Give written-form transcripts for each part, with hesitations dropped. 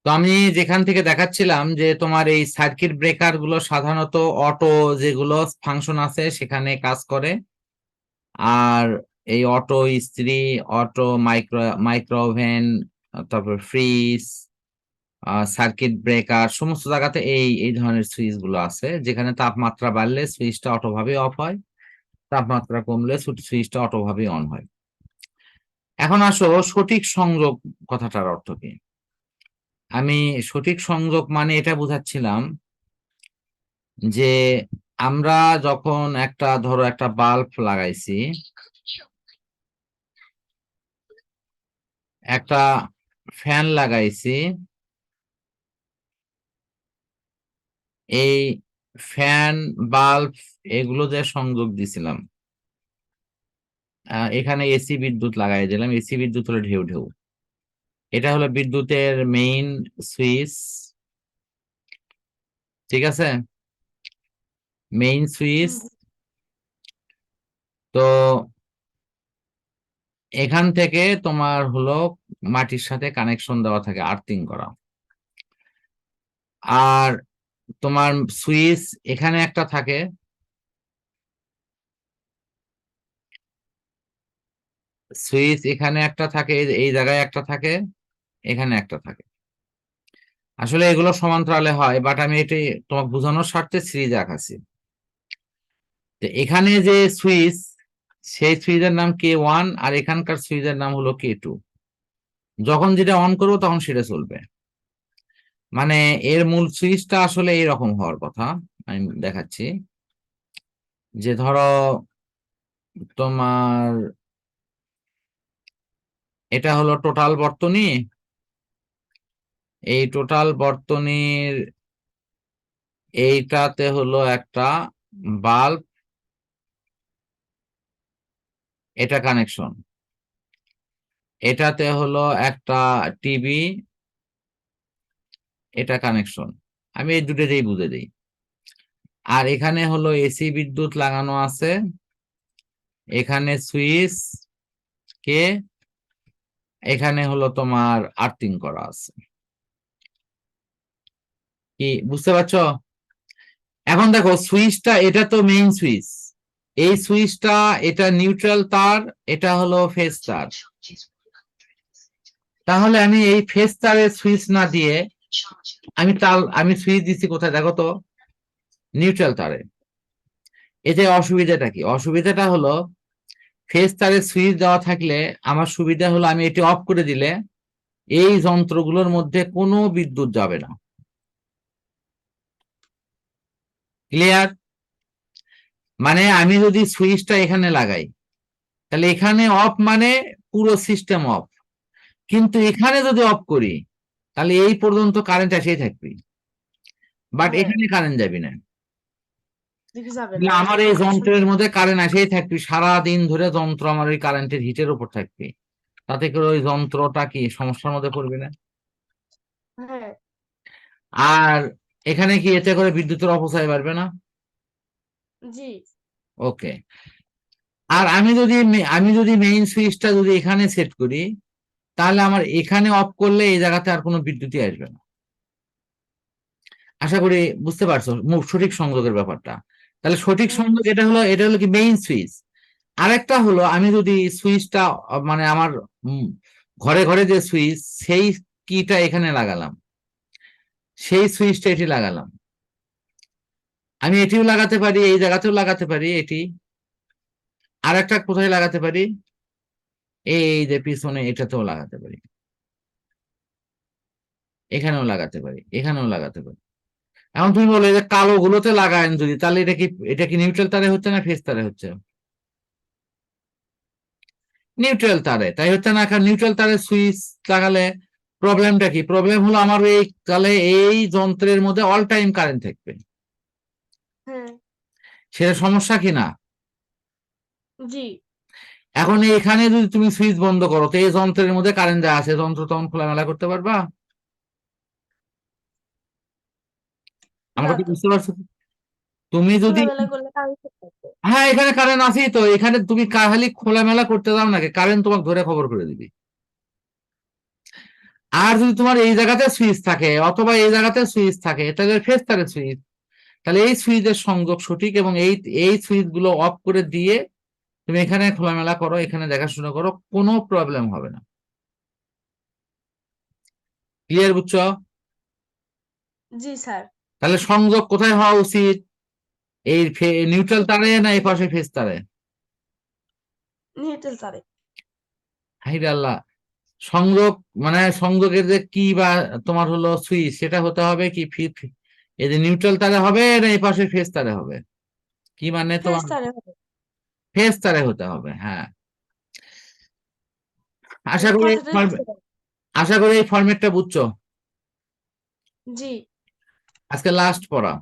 তো আমি যেখান থেকে দেখাচ্ছিলাম যে তোমার এই সার্কিট ব্রেকার গুলো সাধারণত অটো যেগুলো ফাংশন আছে সেখানে কাজ করে। আর এই অটো ইস্ত্রি, অটো মাইক্রো ওভেন, তারপর ফ্রিজ, সার্কিট ব্রেকার, সমস্ত জায়গাতে এই এই ধরনের সুইচ গুলো আছে, যেখানে তাপমাত্রা বাড়লে সুইচটা অটো ভাবে অফ হয়, তাপমাত্রা কমলে সুইচটা অটো ভাবে অন হয়। এখন আসো সঠিক সংযোগ কথাটার অর্থ কি। আমি সঠিক সংযোগ মানে এটা বুঝাচ্ছিলাম যে আমরা যখন একটা ধরো একটা বাল্ব লাগাইছি, একটা ফ্যান লাগাইছি, এই ফ্যান বাল্ব এগুলো যে সংযোগ দিছিলাম, এখানে এসি বিদ্যুৎ লাগাই দিলাম, এসি বিদ্যুৎ হলো ঢেউ ঢেউ, এটা হলো বিদ্যুতের মেইন সুইচ, ঠিক আছে, মেইন সুইচ। তো এখান থেকে তোমার হলো মাটির সাথে কানেকশন দেওয়া থাকে, আর্থিং করা। আর তোমার সুইচ এখানে একটা থাকে, সুইচ এখানে একটা থাকে, এই জায়গায় একটা থাকে, এখানে একটা থাকে। আসলে এগুলো সমান্তরালে হয়, বাট আমি এটি তোমাকে বোঝানোর স্বার্থে সিরিজ আঁকাছি। তো এখানে যে সুইচ, সেই সুইচের নাম K1, আর এখানকার সুইচের নাম হলো K2। যখন যেটা অন করবো তখন সেটা চলবে। মানে এর মূল সুইচটা আসলে এইরকম হওয়ার কথা। আমি দেখাচ্ছি যে ধরো তোমার এটা হলো টোটাল বর্তনী, এই টোটাল বর্তনীর এইটাতে হলো একটা বাল্ব, এটা কানেকশন, এটাতে হলো একটা টিভি, এটা কানেকশন। আমি এই দুটোতেই বুঝে দিই। আর এখানে হলো এসি বিদ্যুৎ লাগানো আছে, এখানে সুইচ কে, এখানে হলো তোমার আর্থিং করা আছে। কি বুঝতে পারছো? এখন দেখো সুইচটা, এটা তো মেইন সুইচ, এই সুইচটা এটা নিউট্রাল তার, এটা হলো ফেজ তার। তাহলে আমি এই ফেজ তারের সুইচ না দিয়ে আমি সুইচ দিচ্ছি কোথায় দেখো তো, নিউট্রাল তারে। এই যে অসুবিধাটা কি, অসুবিধাটা হলো ফেজ তারের সুইচ দেওয়া থাকলে আমার সুবিধা হলো আমি এটি অফ করে দিলে এই যন্ত্রগুলোর মধ্যে কোনো বিদ্যুৎ যাবে না। ক্লিয়ার? মানে আমি যদি সুইচটা এখানে লাগাই তাহলে এখানে অফ মানে পুরো সিস্টেম অফ, কিন্তু এখানে যদি অফ করি তাহলে এই পর্যন্ত কারেন্ট এসেই থাকবে, বাট এখানে কারেন্ট যাবে না। আমার এই যন্ত্রের মধ্যে কারেন্ট এসেই থাকবে, সারা দিন ধরে যন্ত্র আমার ওই কারেন্টের হিটের উপর থাকবে, তাতে করে ওই যন্ত্রটা কি সমস্যার মধ্যে পড়বে না? আর এখানে কি এতে করে বিদ্যুতের অপচয় বাড়বে না? জি। ওকে। আর আমি যদি মেইন সুইচটা যদি এখানে সেট করি তাহলে আমার এখানে অফ করলে এই জায়গাতে আর কোনো বিদ্যুৎই আসবে না। আশা করি বুঝতে পারছো সঠিক সংযোগের ব্যাপারটা। তাহলে সঠিক সংযোগ এটা হলো কি মেইন সুইচ। আরেকটা হলো আমি যদি সুইচটা মানে আমার ঘরে ঘরে যে সুইচ, সেই কিটা এখানে লাগালাম, সেই সুইচটা এটি লাগালাম, আমি এটিও লাগাতে পারি, এই জায়গাতেও লাগাতে পারি এটি, আর একটা কোথায় লাগাতে পারি, এই যে পিছনে এটাতেও লাগাতে পারি, এখানেও লাগাতে পারি, এখানেও লাগাতে পারি। এখন তুমি বলো যে কালো গুলোতে লাগায়েন যদি, তাহলে এটা কি নিউট্রাল তারে হচ্ছে না ফেজ তারে হচ্ছে? নিউট্রাল তারে, তাই হচ্ছে না? কারণ নিউট্রাল তারে সুইচ লাগালে প্রবলেমটা কি, প্রবলেম হলো আমার এই তাহলে এই যন্ত্রের মধ্যে অল টাইম কারেন্ট থাকবে, সেটা সমস্যা কি না? জি। এখন এখানে যদি তুমি সুইচ বন্ধ করো তো এই যন্ত্রের মধ্যে কারেন্ট যা আছে যন্ত্র তখন খোলামেলা করতে পারবা? আমাকে বুঝতে পারছো? তুমি যদি, হ্যাঁ এখানে কারেন্ট আছেই তো, এখানে তুমি খালি খোলামেলা করতে দাও নাকি, কারেন্ট তোমাকে ধরে খবর করে দিবি। আর যদি তোমার এই জায়গাতে সুইচ থাকে অথবা এই জায়গাতে সুইচ থাকে, তাহলে ফেজ তারে সুইচ, তাহলে এই সুইচের সংযোগ সঠিক, এবং এই এই সুইচ গুলো অফ করে দিয়ে তুমি এখানে খোলামেলা করো, এখানে দেখাশোনা করো, কোনো প্রবলেম হবে না। ক্লিয়ার, বুঝছো? জি স্যার। তাহলে সংযোগ কোথায় হওয়া উচিত? এই নিউট্রাল তারে না এই পাশে ফেজ তারে? নিউট্রাল তারে। হাইরে আল্লাহ, সংযোগ মানে সংযোগের যে কি বা তোমার হলো সুইচ, সেটা হতে হবে কি এই যে নিউট্রাল তারে হবে না এই পাশে ফেজ তারে হবে? কি মানে ফেজ তোমার তারে হবে। ফেজ তারে হতে হবে, হ্যাঁ। আশা এই করি কথাটাই বুঝতে পারি। আশা করি এই ফরম্যাটটা বুঝছো। জি। আজকে লাস্ট পড়া,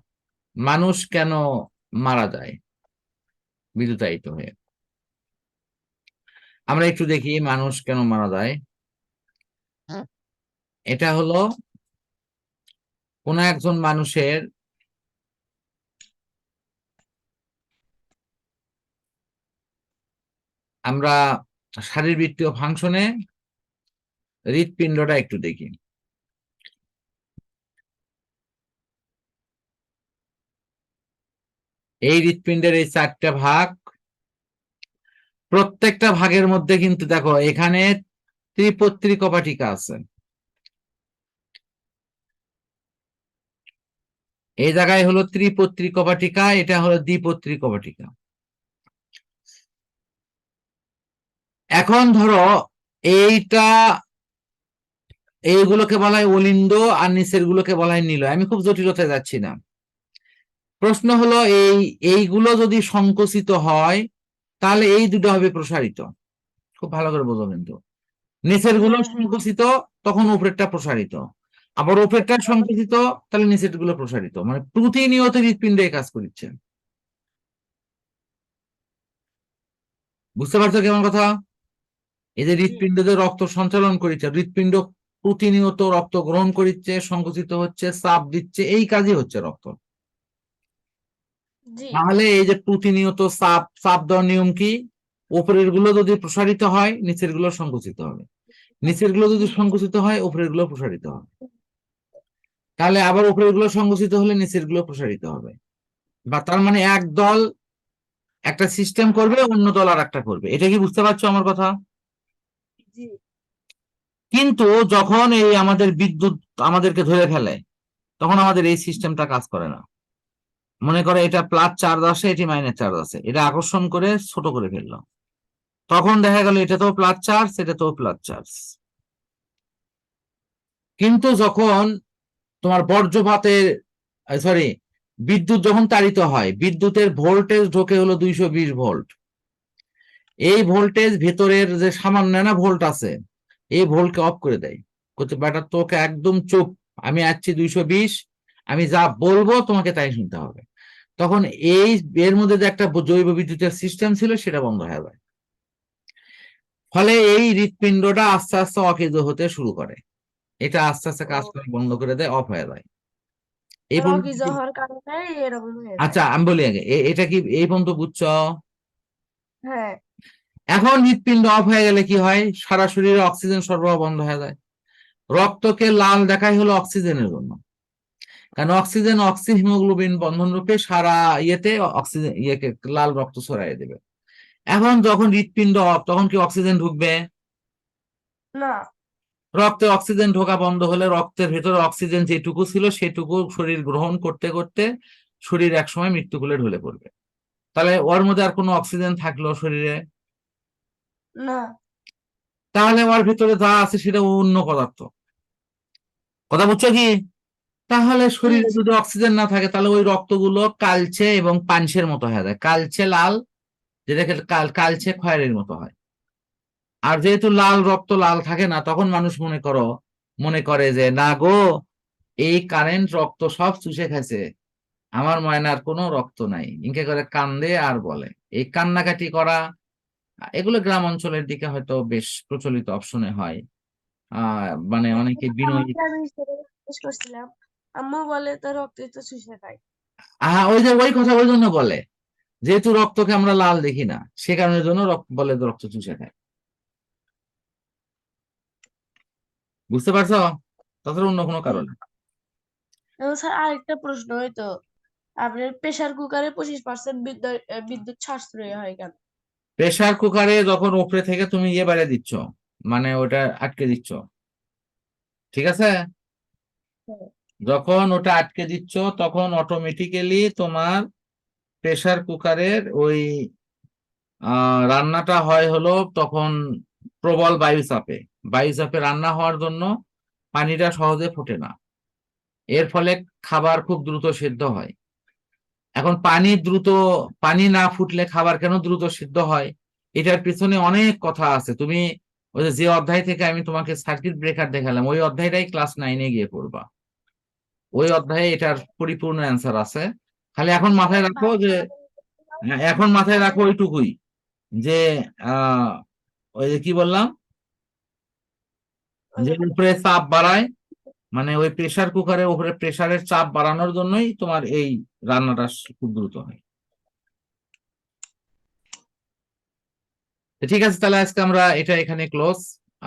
মানুষ কেন মারা যায় বিদ্যুতায়িত হয়ে। আমরা একটু দেখি মানুষ কেন মারা যায়। এটা হলো কোন একজন মানুষের আমরা শারীরবৃত্তীয় ফাংশনে হৃৎপিণ্ডটা একটু দেখি। এই হৃৎপিণ্ডের এই 4টা ভাগ, প্রত্যেকটা ভাগের মধ্যে কিন্তু দেখো এখানে ত্রিপত্রী কপাটিকা আছে, এই জায়গায় হলো ত্রিপত্রী কপাটিকা, এটা হলো দ্বিপত্রী কপাটিকা। এখন ধরো এইটা, এইগুলোকে বলা হয় অলিন্দ আর নিচের গুলোকে বলা হয় নিলয়। আমি খুব জটিলতায় যাচ্ছি না। প্রশ্ন হলো এইগুলো যদি সংকুচিত হয় তাহলে এই দুটো হবে প্রসারিত। খুব ভালো করে বোঝো কিন্তু, নিচের গুলো হ্যাঁ হ্যাঁ। সংকুচিত, তখন উপরেরটা প্রসারিত, আবার উপরেরটা সংকুচিত, তাহলে নিচের গুলো প্রসারিত, মানে প্রতিনিয়ত হৃৎপিণ্ডে কাজ করছে। বুঝতে পারছো কেমন কথা? এই যে জি হৃৎপিণ্ড যে রক্ত সঞ্চালন করেছে, হৃৎপিণ্ড প্রতিনিয়ত রক্ত গ্রহণ করছে, সংকুচিত হচ্ছে, চাপ দিচ্ছে, এই কাজই হচ্ছে রক্ত। জি তাহলে এই যে প্রতিনিয়ত চাপ চাপ দেওয়ার নিয়ম কি? উপরের গুলো যদি প্রসারিত হয় নিচের গুলো সংকুচিত হবে, নিচের গুলো যদি সংকুচিত হয় উপরের গুলো প্রসারিত হবে, তাহলে আবার উপরের গুলো সংকুচিত হলে নিচের গুলো প্রসারিত হবে। বা তার মানে এক দল একটা সিস্টেম করবে, অন্য দল আর একটা করবে। এটা কি বুঝতে পারছো আমার কথা? জি। কিন্তু যখন এই আমাদের বিদ্যুৎ আমাদেরকে ধরে ফেলে, তখন আমাদের এই সিস্টেমটা কাজ করে না। মনে করে এটা প্লাস চার্জ আসে, এটি মাইনাস চার্জ আছে, এটা আকর্ষণ করে ছোট করে ফেললো, তখন দেখা গেল এটা তো প্লাস চার্জ, এটা তো প্লাস চার্জ। কিন্তু যখন তোমার বজ্রপাতের সরি বিদ্যুৎ যখন তাড়িত হয়, বিদ্যুতের ভোল্টেজ ঢোকে হলো 220 ভোল্ট। এই ভোল্টেজ ভেতরের যে সামান্য না ভোল্ট আছে, এই ভোল্টকে অফ করে দেয়, করতে বেটা তোকে একদম চুপ, আমি আসছি 220, আমি যা বলবো তোমাকে তাই শুনতে হবে। তখন এই এর মধ্যে যে একটা জৈব বিদ্যুতের সিস্টেম ছিল সেটা বন্ধ হয়ে যায়। ফলে এই হৃৎপিণ্ডটা আস্তে আস্তে অকেজ হতে শুরু করে, এটা আস্তে আস্তে কাজ ও, করা বন্ধ করে দেয়, অফ হয়ে যায়। এই পর্যন্ত রকি হওয়ার কারণে এরকম হয়ে যায়। আচ্ছা আমি বলি আগে, এটা কি এই পর্যন্ত বুঝছো? হ্যাঁ। এখন হৃৎপিণ্ড অফ হয়ে গেলে কি হয়? সারা শরীরে অক্সিজেন সরবরাহ বন্ধ হয়ে যায়। রক্তকে লাল দেখাই হলো অক্সিজেনের জন্য, কারণ অক্সিজেন অক্সি হিমোগ্লোবিন বন্ধন রূপে সারা ইয়েতে অক্সিজেন ইয়েকে লাল রক্ত ছড়াই দেবে। এখন যখন হৃৎপিণ্ড অফ, তখন কি অক্সিজেন ঢুকবে? না। রক্তে অক্সিজেন ঢোকা বন্ধ হলে রক্তের ভেতরে অক্সিজেন যেটুকু ছিল সেটুকু শরীর গ্রহণ করতে করতে শরীর একসময় মৃত্যুকুলে ঢলে পড়বে। তাহলে ওর মধ্যে আর কোনো অক্সিজেন থাকলো শরীরে? না। তাহলে ওর ভিতরে যা আছে সেটা অন্য পদার্থ। কথা বুঝছো কি? তাহলে জি শরীরে জি। যদি অক্সিজেন না থাকে তাহলে ওই রক্তগুলো কালচে এবং পানসের মতো হয়ে যায়, কালচে লাল, যেটাকে কালচে খয়েরির মতো হয়। আর যেহেতু লাল রক্ত লাল থাকে না, তখন মানুষ মনে করে যে না গো, এই কারেন্ট রক্ত সব চুষে খাইছে, আমার ময়নার কোনো রক্ত নাই, ইনকে করে কান্দে আর বলে। এই কান্নাকাটি করা, এগুলো গ্রাম অঞ্চলের দিকে হয়তো বেশ প্রচলিত অপশনে হয়। মানে অনেকে বিনয়ী। আম্মুকে আমি সেটা জিজ্ঞেস করছিলাম। আম্মু বলে তো রক্তই তো চুষে খায়। ওই যে ওই কথা ওই জন্য বলে, যেহেতু রক্তকে আমরা লাল দেখি না, সে কারণের জন্য বলে রক্ত চুষে খায়। বুঝতে পারছো? তাছাড়া অন্য কোনো হুম। কারণে না। স্যার আরেকটা প্রশ্ন হয়তো, আপনার প্রেসার কুকারে 25% বিদ্যুৎ সাশ্রয় হয় কেন? প্রেসার কুকারে যখন উপরে থেকে তুমি ইয়ে বাইরে দিচ্ছ, মানে ওটা আটকে দিচ্ছ, ঠিক আছে, হ্যাঁ। যখন ওটা আটকে দিচ্ছ তখন অটোমেটিক্যালি তোমার প্রেসার কুকারের ওই রান্নাটা হয় হলো তখন প্রবল বায়ুচাপে। বায়ুচাপে রান্না হওয়ার জন্য পানিটা সহজে ফোটে না, এর ফলে খাবার খুব দ্রুত সেদ্ধ হয়। এখন পানি না ফুটলে খাবার কেন দ্রুত সিদ্ধ হয়, এটার পিছনে অনেক কথা আছে। তুমি ওই যে অধ্যায় থেকে আমি তোমাকে সার্কিট ব্রেকার দেখালাম, ওই অধ্যায়টাই ক্লাস 9-এ গিয়ে পড়বা। ওই অধ্যায়ে এটার পরিপূর্ণ অ্যান্সার আছে। খালি এখন মাথায় রাখো যে, এখন মাথায় রাখো ওইটুকুই যে আহ ওই যে কি বললাম, যে উপরে চাপ বাড়ায়, মানে ওই প্রেসার কুকারের উপরে প্রেসারের চাপ বাড়ানোর জন্যই তোমার এই রান্নাটা খুব দ্রুত হয়। তো ঠিক আছে, তাহলে আজকে আমরা এটা এখানে ক্লোজ।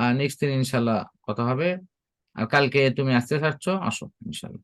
আর নেক্সট দিন ইনশাল্লাহ কথা হবে। আর কালকে তুমি আসতে চাচ্ছ, আসো ইনশাল্লাহ।